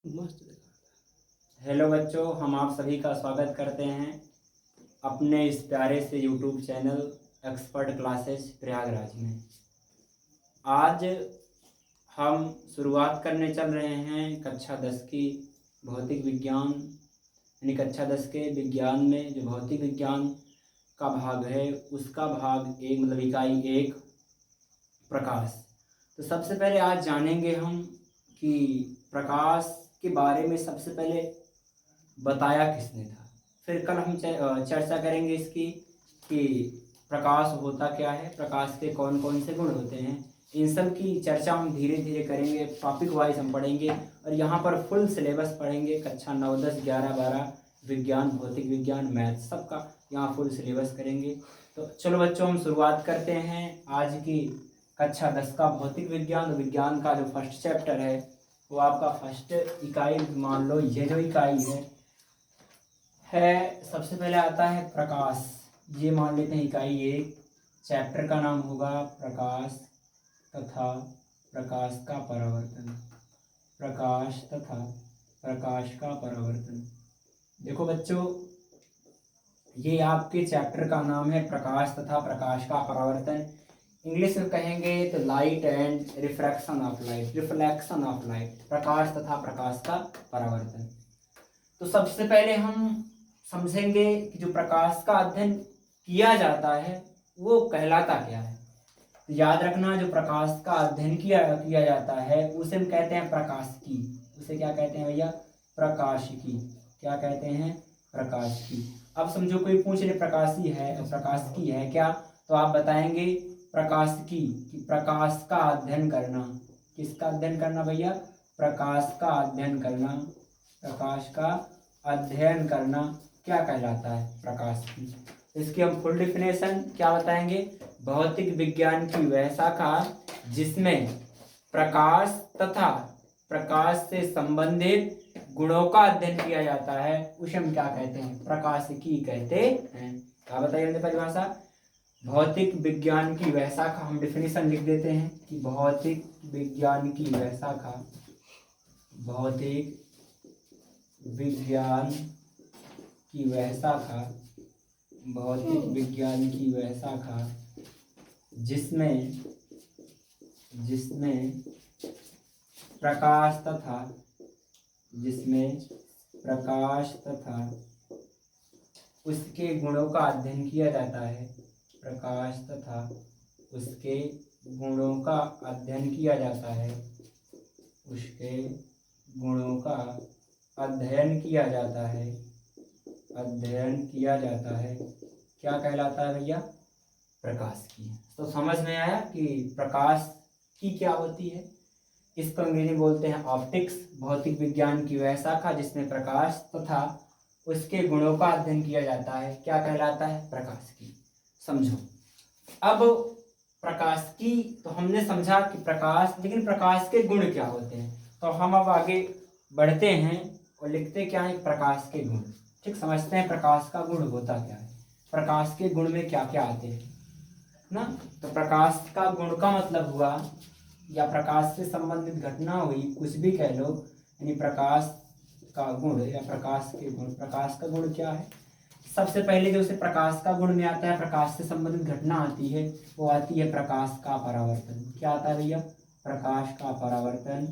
मस्त दिखा। हेलो बच्चों, हम आप सभी का स्वागत करते हैं अपने इस प्यारे से YouTube channel expert classes Prayagraj में। आज हम शुरुआत करने चल रहे हैं कक्षा 10 की भौतिक विज्ञान, यानी कक्षा 10 के विज्ञान में जो भौतिक विज्ञान का भाग है उसका भाग एक मतलब इकाई 1 प्रकाश। तो सबसे पहले आज जानेंगे हम कि प्रकाश के बारे में सबसे पहले बताया किसने था। फिर कल हम चर्चा करेंगे इसकी कि प्रकाश होता क्या है, प्रकाश के कौन कौन से गुण होते हैं। इन सब की चर्चा हम धीरे धीरे करेंगे, टॉपिक वाइज हम पढ़ेंगे और यहाँ पर फुल सिलेबस पढ़ेंगे। कक्षा 9, 10, 11, 12 विज्ञान, भौतिक विज्ञान, मैथ सबका यहाँ फुल सिलेबस करेंगे। तो चलो बच्चों, हम शुरुआत करते हैं आज की कक्षा 10 का भौतिक विज्ञान। विज्ञान का जो फर्स्ट चैप्टर है वो आपका फर्स्ट इकाई, मान लो ये जो इकाई है सबसे पहले आता है प्रकाश। ये मान लेते हैं इकाई 1। चैप्टर का नाम होगा प्रकाश तथा प्रकाश का परावर्तन। प्रकाश तथा प्रकाश का परावर्तन। देखो बच्चों, ये आपके चैप्टर का नाम है प्रकाश तथा प्रकाश का परावर्तन। इंग्लिश में कहेंगे तो light and refraction of light, reflection of light, प्रकाश तथा प्रकाश का परावर्तन। तो सबसे पहले हम समझेंगे कि जो प्रकाश का अध्ययन किया जाता है वो कहलाता क्या है। तो याद रखना, जो प्रकाश का अध्ययन किया जाता है उसे हम कहते हैं प्रकाशिकी। उसे क्या कहते हैं भैया? प्रकाशिकी। क्या कहते हैं? प्रकाशिकी। अब समझो कोई पूछ ले प्रकाशी है, प्रकाशिकी है क्या, तो आप बताएंगे प्रकाशिकी कि प्रकाश का अध्ययन करना। किसका अध्ययन करना भैया? प्रकाश का अध्ययन करना। प्रकाश का अध्ययन करना क्या कहलाता है? प्रकाश की। इसकी हम फुल डिफिनेशन क्या बताएंगे? भौतिक विज्ञान की वह शाखा जिसमें प्रकाश तथा प्रकाश से संबंधित गुणों का अध्ययन किया जाता है उसे हम क्या कहते हैं? प्रकाशिकी कहते हैं। क्या बताइए परिभाषा? भौतिक विज्ञान की वह शाखा, हम डिफिनेशन लिख देते हैं कि भौतिक विज्ञान की वह शाखा, भौतिक विज्ञान की वह शाखा, भौतिक विज्ञान की वह शाखा जिसमें प्रकाश तथा उसके गुणों का अध्ययन किया जाता है। प्रकाश तथा उसके गुणों का अध्ययन किया जाता है। उसके गुणों का अध्ययन किया जाता है। अध्ययन किया जाता है क्या कहलाता है भैया? प्रकाश की। तो समझ में आया कि प्रकाश की क्या होती है। इसको अंग्रेजी में बोलते हैं ऑप्टिक्स। भौतिक विज्ञान की वह शाखा जिसमें प्रकाश तथा उसके गुणों का अध्ययन किया जाता है क्या कहलाता है? प्रकाश की। समझो, अब प्रकाश की तो हमने समझा कि प्रकाश, लेकिन प्रकाश के गुण क्या होते हैं। तो हम अब आगे बढ़ते हैं और लिखते क्या है? प्रकाश के गुण। ठीक, समझते हैं प्रकाश का गुण होता क्या है। प्रकाश के गुण में क्या क्या आते हैं ना। तो प्रकाश का गुण का मतलब हुआ, या प्रकाश से संबंधित घटना हुई, कुछ भी कह लो, यानी प्रकाश का गुण या प्रकाश के गुण। प्रकाश का गुण क्या है? सबसे पहले जो उसे प्रकाश का गुण में आता है, प्रकाश से संबंधित घटना आती है, वो आती है प्रकाश का परावर्तन। क्या आता है भैया? प्रकाश का परावर्तन।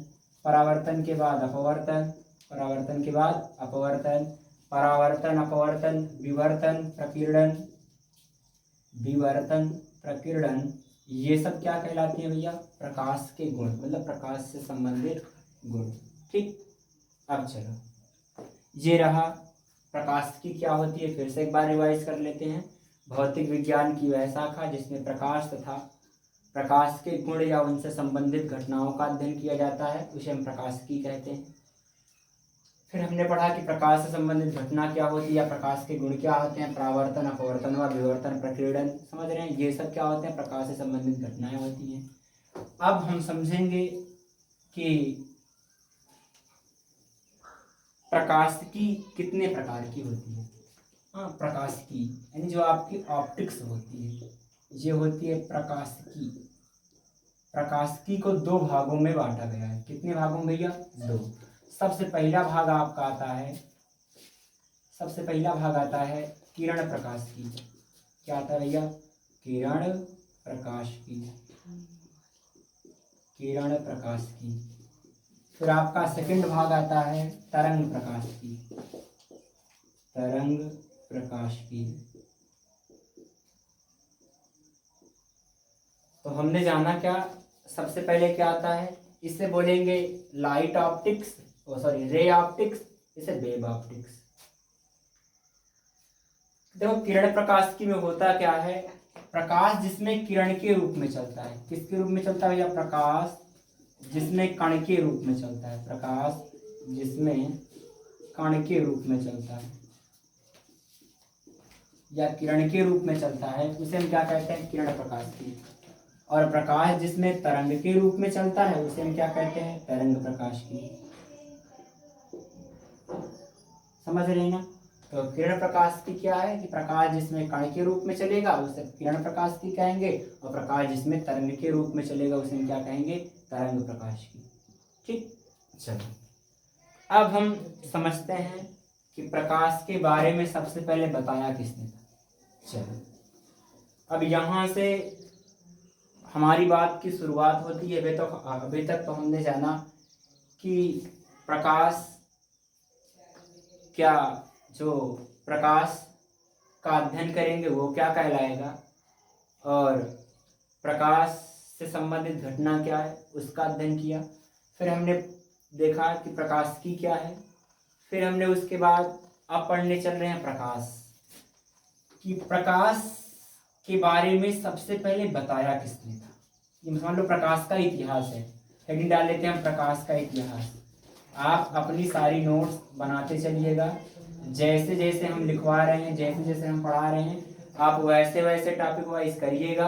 परावर्तन के बाद अपवर्तन, परावर्तन के बाद अपवर्तन, परावर्तन, अपवर्तन, विवर्तन, प्रकीर्णन, विवर्तन, प्रकीर्णन, ये सब क्या कहलाती है भैया? प्रकाश के गुण, मतलब प्रकाश से संबंधित गुण। ठीक, अब चलो, ये रहा प्रकाश की क्या होती है। फिर से एक बार रिवाइज कर लेते हैं। भौतिक विज्ञान की वह शाखा जिसमें प्रकाश तथा प्रकाश के गुण या उनसे संबंधित घटनाओं का अध्ययन किया जाता है उसे हम प्रकाशिकी कहते हैं। फिर हमने पढ़ा कि प्रकाश से संबंधित घटना क्या होती है या प्रकाश के गुण क्या होते हैं। परावर्तन, अपवर्तन व विवर्तन, प्रकीर्णन, समझ रहे हैं, ये सब क्या होते हैं? प्रकाश से संबंधित घटनाएं होती हैं। अब हम समझेंगे कि प्रकाशिकी कितने प्रकार की होती है। हाँ, प्रकाशिकी यानी जो आपकी ऑप्टिक्स होती है, ये होती है प्रकाशिकी। प्रकाशिकी को दो भागों में बांटा गया है। कितने भागों में भैया? दो। सबसे पहला भाग आपका आता है, सबसे पहला भाग आता है किरण प्रकाश की। क्या आता है भैया? किरण प्रकाश की, किरण प्रकाश की। फिर आपका सेकंड भाग आता है तरंग प्रकाश की, तरंग प्रकाश की। तो हमने जाना क्या, सबसे पहले क्या आता है, इसे बोलेंगे light optics, sorry ray optics, इसे वेव ऑप्टिक्स। देखो किरण प्रकाश की में होता क्या है, प्रकाश जिसमें किरण के रूप में चलता है। किसके रूप में चलता है भैया? प्रकाश जिसमें कण के रूप में चलता है, प्रकाश जिसमें कण के रूप में चलता है या किरण के रूप में चलता है, उसे हम क्या कहते हैं? किरण प्रकाश की। और प्रकाश जिसमें तरंग के रूप में चलता है उसे हम क्या कहते हैं? तरंग प्रकाश की। समझ रहे हैं ना? तो किरण प्रकाश की क्या है कि प्रकाश जिसमें कण के रूप में चलेगा उसे किरण प्रकाश की कहेंगे, और प्रकाश जिसमें तरंग के रूप में चलेगा उसे हम क्या कहेंगे? तरंग प्रकाश की। ठीक, चलो अब हम समझते हैं कि प्रकाश के बारे में सबसे पहले बताया किसने था। चलो अब यहाँ से हमारी बात की शुरुआत होती है। अभी तक तो हमने जाना कि प्रकाश क्या, जो प्रकाश का अध्ययन करेंगे वो क्या कहलाएगा, और प्रकाश से संबंधित घटना क्या है उसका अध्ययन किया। फिर हमने देखा कि प्रकाश की क्या है। फिर हमने उसके बाद अब पढ़ने चल रहे हैं प्रकाश कि प्रकाश के बारे में सबसे पहले बताया किसने था। ये मान लो प्रकाश का इतिहास है, हेडिंग डाल लेते हैं हम प्रकाश का इतिहास। आप अपनी सारी नोट्स बनाते चलिएगा, जैसे जैसे हम लिखवा रहे हैं, जैसे जैसे हम पढ़ा रहे हैं, आप वैसे वैसे टॉपिक वाइज करिएगा।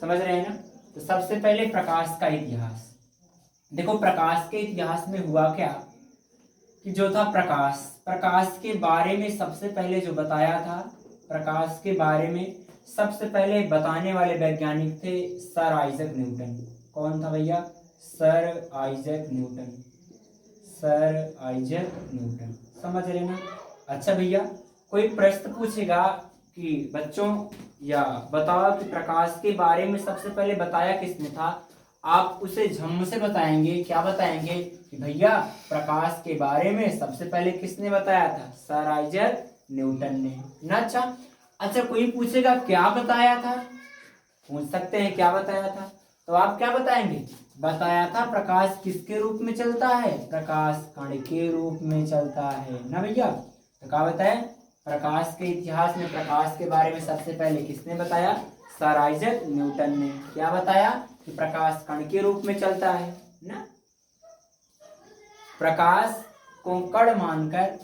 समझ रहे हैं ना? तो सबसे पहले प्रकाश का इतिहास। देखो प्रकाश के इतिहास में हुआ क्या कि जो था प्रकाश, प्रकाश के बारे में सबसे पहले जो बताया था, प्रकाश के बारे में सबसे पहले बताने वाले वैज्ञानिक थे सर आइजक न्यूटन। कौन था भैया? Sir Isaac Newton, sir Isaac Newton. समझ रहे ना? अच्छा भैया, कोई प्रश्न पूछेगा कि बच्चों या बताओ कि प्रकाश के बारे में सबसे पहले बताया किसने था, आप उसे झम से बताएंगे। क्या बताएंगे कि भैया प्रकाश के बारे में सबसे पहले किसने बताया था? सर आइजक न्यूटन ने ना। अच्छा कोई पूछेगा क्या बताया था, पूछ सकते हैं क्या बताया था, तो आप क्या बताएंगे? बताया था प्रकाश किसके रूप में चलता है? प्रकाश कण के रूप में चलता है ना भैया। तो क्या बताया? प्रकाश के इतिहास में प्रकाश के बारे में सबसे पहले किसने बताया? सर आइजक न्यूटन ने। क्या बताया? कि प्रकाश कण के रूप में चलता है ना। प्रकाश को कण मानकर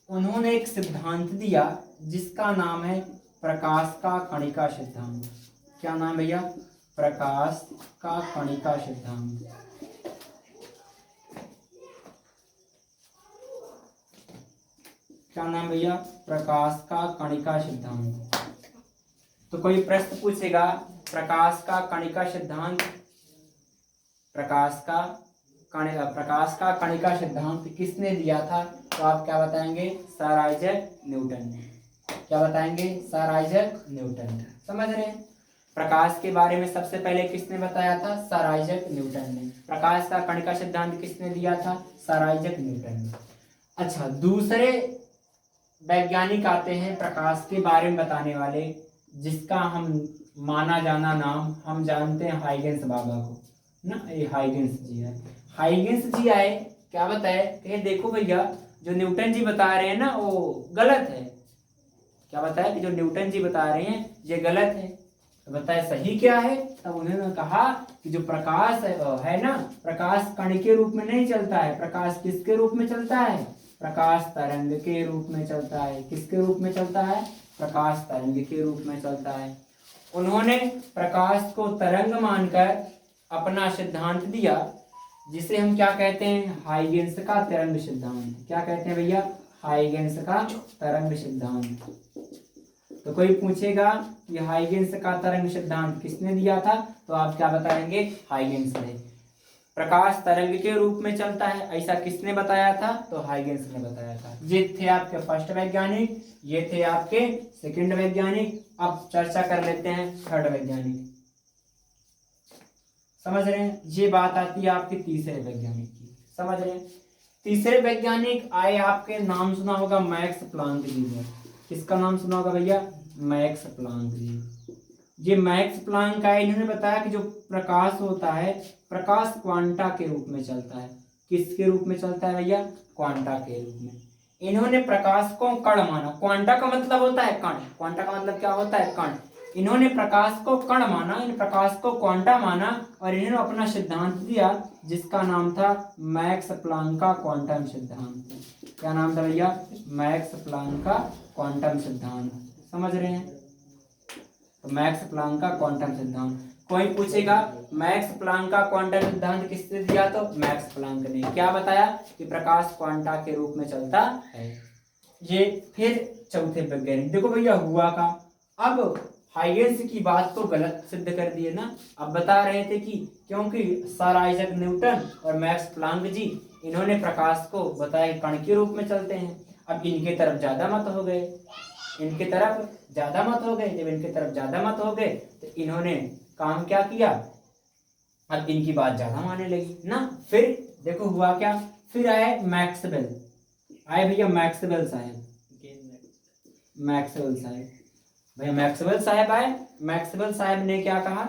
उन्होंने एक सिद्धांत दिया जिसका नाम है प्रकाश का कणिका सिद्धांत। क्या नाम भैया? प्रकाश का कणिका सिद्धांत। क्या नाम भैया? प्रकाश का कणिका सिद्धांत। तो कोई प्रश्न पूछेगा प्रकाश का कणिका सिद्धांत, प्रकाश का कणिका सिद्धांत किसने दिया था, तो आप क्या बताएंगे? सर आइजक न्यूटन ने। क्या बताएंगे? Sir Isaac Newton. समझ रहे हैं? प्रकाश के बारे में सबसे पहले किसने बताया था? सर आइजक न्यूटन ने। प्रकाश का कणिका सिद्धांत किसने दिया था? सर आइजक न्यूटन ने। अच्छा दूसरे वैज्ञानिक आते हैं प्रकाश के बारे में बताने वाले, जिसका हम माना जाना नाम हम जानते हैं हाइगेंस बाबा को ना। ये हाइगेंस जी है, हाइगेंस जी आए, क्या बताए कि देखो भैया जो न्यूटन जी बता रहे हैं ना वो गलत है। क्या बताया? कि जो न्यूटन जी बता रहे हैं ये गलत है। तो बताया सही क्या है? तब उन्होंने कहा कि जो प्रकाश है ना, प्रकाश कण के रूप में नहीं चलता है, प्रकाश किसके रूप में चलता है? प्रकाश तरंग के रूप में चलता है। किसके रूप में चलता है? प्रकाश तरंग के रूप में चलता है। उन्होंने प्रकाश को तरंग मानकर अपना सिद्धांत दिया जिसे हम क्या कहते हैं? हाइगेंस का तरंग सिद्धांत। क्या कहते हैं भैया? हाइगेंस का तरंग सिद्धांत। तो कोई पूछेगा कि हाइगेंस का तरंग सिद्धांत किसने दिया था, तो आप क्या बताएंगे? हाइगेंस ने। प्रकाश तरंग के रूप में चलता है। ऐसा किसने बताया था? तो हाइगेंस ने बताया था। ये थे आपके फर्स्ट वैज्ञानिक, ये थे आपके सेकंड वैज्ञानिक। अब चर्चा कर लेते हैं थर्ड वैज्ञानिक। समझ रहे हैं? ये बात आती है आपके तीसरे वैज्ञानिक की। समझ रहे हैं? तीसरे वैज्ञानिक आए आपके, नाम सुना होगा मैक्स प्लांक जी ने। किसका नाम सुना होगा भैया? मैक्स प्लांक जी। ये मैक्स प्लांक आए, इन्होंने बताया कि जो प्रकाश होता है, प्रकाश क्वांटा के रूप में चलता है। किसके रूप में चलता है भैया? क्वांटा के रूप में। इन्होंने प्रकाश को कण माना। क्वांटा का मतलब होता है कण। क्वांटा का मतलब क्या होता है? कण। इन्होंने प्रकाश को कण माना, इन प्रकाश को क्वांटा माना और इन्होंने अपना सिद्धांत दिया जिसका नाम था मैक्स प्लांक का क्वांटम सिद्धांत। क्या नाम था भैया? मैक्स प्लांक का क्वांटम सिद्धांत। समझ रहे हैं? तो मैक्स प्लांक का क्वांटम सिद्धांत। कोई पूछेगा मैक्स प्लांक का क्वांटम सिद्धांत किसने दिया? तो मैक्स प्लांक ने। क्या बताया? कि प्रकाश क्वांटा के रूप में चलता है। ये फिर चौथे वैज्ञानिक। देखो भैया हुआ का, अब हाइगेंस की बात को गलत सिद्ध कर दिए ना। अब बता रहे थे कि क्योंकि सर आइजैक न्यूटन और मैक्स प्लांक जी, इन्होंने प्रकाश को बताया कण के रूप में चलते हैं। अब इनके तरफ ज्यादा मत हो गए, इनके तरफ ज्यादा मत हो गए। जब इनके तरफ ज्यादा मत हो गए तो इन्होंने काम क्या किया? अब इनकी बात ज्यादा मानने लगी ना। फिर देखो हुआ क्या, फिर आए मैक्सवेल। आए भैया मैक्सवेल साहब। मैक्सवेल साहब, भैया मैक्सवेल साहब आए। मैक्सवेल साहब ने क्या कहा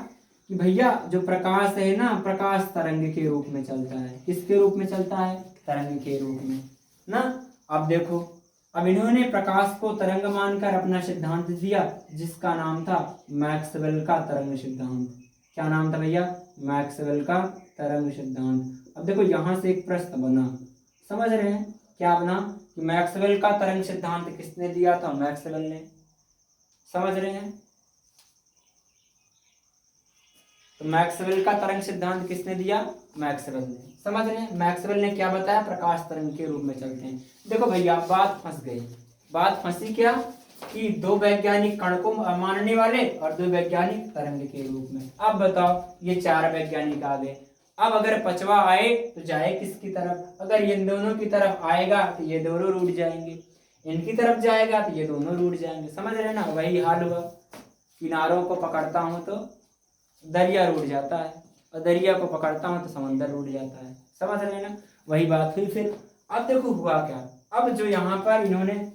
कि भैया जो प्रकाश है ना, प्रकाश तरंग के रूप में चलता है। किसके रूप में चलता है? तरंग के रूप में ना। अब देखो, अब इन्होंने प्रकाश को तरंग मानकर अपना सिद्धांत दिया जिसका नाम था मैक्सवेल का तरंग सिद्धांत। क्या नाम था भैया? मैक्सवेल का तरंग सिद्धांत। अब देखो यहां से एक प्रश्न बना, समझ रहे हैं? क्या बना कि मैक्सवेल का तरंग सिद्धांत किसने दिया था? मैक्सवेल ने। समझ रहे हैं? तो मैक्सवेल का तरंग सिद्धांत किसने दिया? मैक्सवेल ने। समझ रहे हैं? मैक्सवेल ने क्या बताया? प्रकाश तरंग के रूप में चलते हैं। देखो भैया बात फंस गई। बात फंसी क्या कि दो वैज्ञानिक कण को मानने वाले और दो वैज्ञानिक तरंग के रूप में। अब बताओ, ये चार वैज्ञानिक आ गए। अब अगर पांचवा आए तो जाए किसकी तरफ? अगर इन दोनों की तरफ आएगा तो ये दोनों रूठ जाएंगे, इनकी तरफ जाएगा तो ये दोनों रूठ जाएंगे। समझ रहे ना? वही हाल हुआ, किनारों को पकड़ता हूं तो दरिया रूठ जाता है और दरिया को पकड़ता हूं तो समंदर रूठ जाता है। समझ रहे ना? वही बात हुई फिर। अब देखो हुआ क्या, अब जो यहाँ पर इन्होंने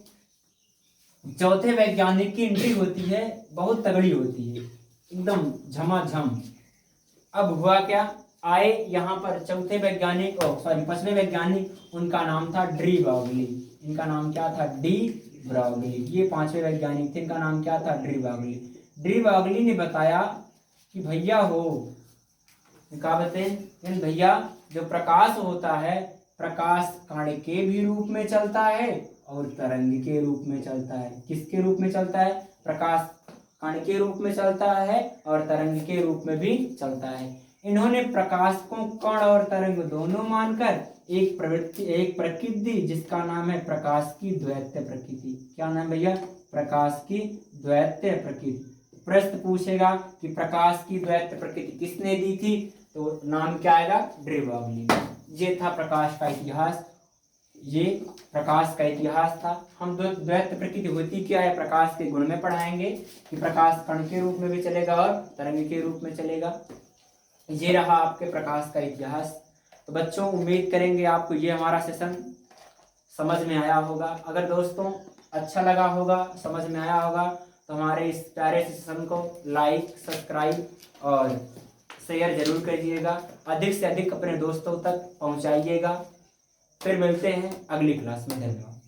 चौथे वैज्ञानिक की एंट्री होती है, बहुत तगड़ी होती है, एकदम झमाझम। अब हुआ क्या, आए यहाँ पर चौथे वैज्ञानिक, पांचवें वैज्ञानिक, उनका नाम था डी ब्रॉगली। इनका नाम क्या था? De Broglie. ये पांचवें वैज्ञानिक थे, इनका नाम क्या था? De Broglie. डी ब्रॉगली ने बताया कि भैया हो, क्या बताएं भैया, जो प्रकाश होता है, प्रकाश कण के भी रूप में चलता है और तरंग के रूप में चलता है। किसके रूप में चलता है? प्रकाश कण के रूप में चलता है और तरंग के रूप में भी चलता है। इन्होंने प्रकाश को कण और तरंग दोनों मानकर एक प्रकृति जिसका नाम है प्रकाश की द्वैत प्रकृति। क्या नाम भैया? प्रकाश की द्वैत प्रकृति। प्रश्न पूछेगा कि प्रकाश की द्वैत प्रकृति किसने दी थी, तो नाम क्या आएगा? De Broglie. ये था प्रकाश का इतिहास, ये प्रकाश का इतिहास था। हम द्वैत प्रकृति होती क्या है प्रकाश के गुण में पढ़ाएंगे कि प्रकाश कण के रूप में भी चलेगा और तरंग के रूप में चलेगा। ये रहा आपके प्रकाश का इतिहास। तो बच्चों उम्मीद करेंगे आपको ये हमारा सेशन समझ में आया होगा। अगर दोस्तों अच्छा लगा होगा, समझ में आया होगा, तो हमारे इस प्यारे सेशन को लाइक, सब्सक्राइब और शेयर जरूर करिएगा। अधिक से अधिक अपने दोस्तों तक पहुंचाइएगा। फिर मिलते हैं अगली क्लास में। धन्यवाद।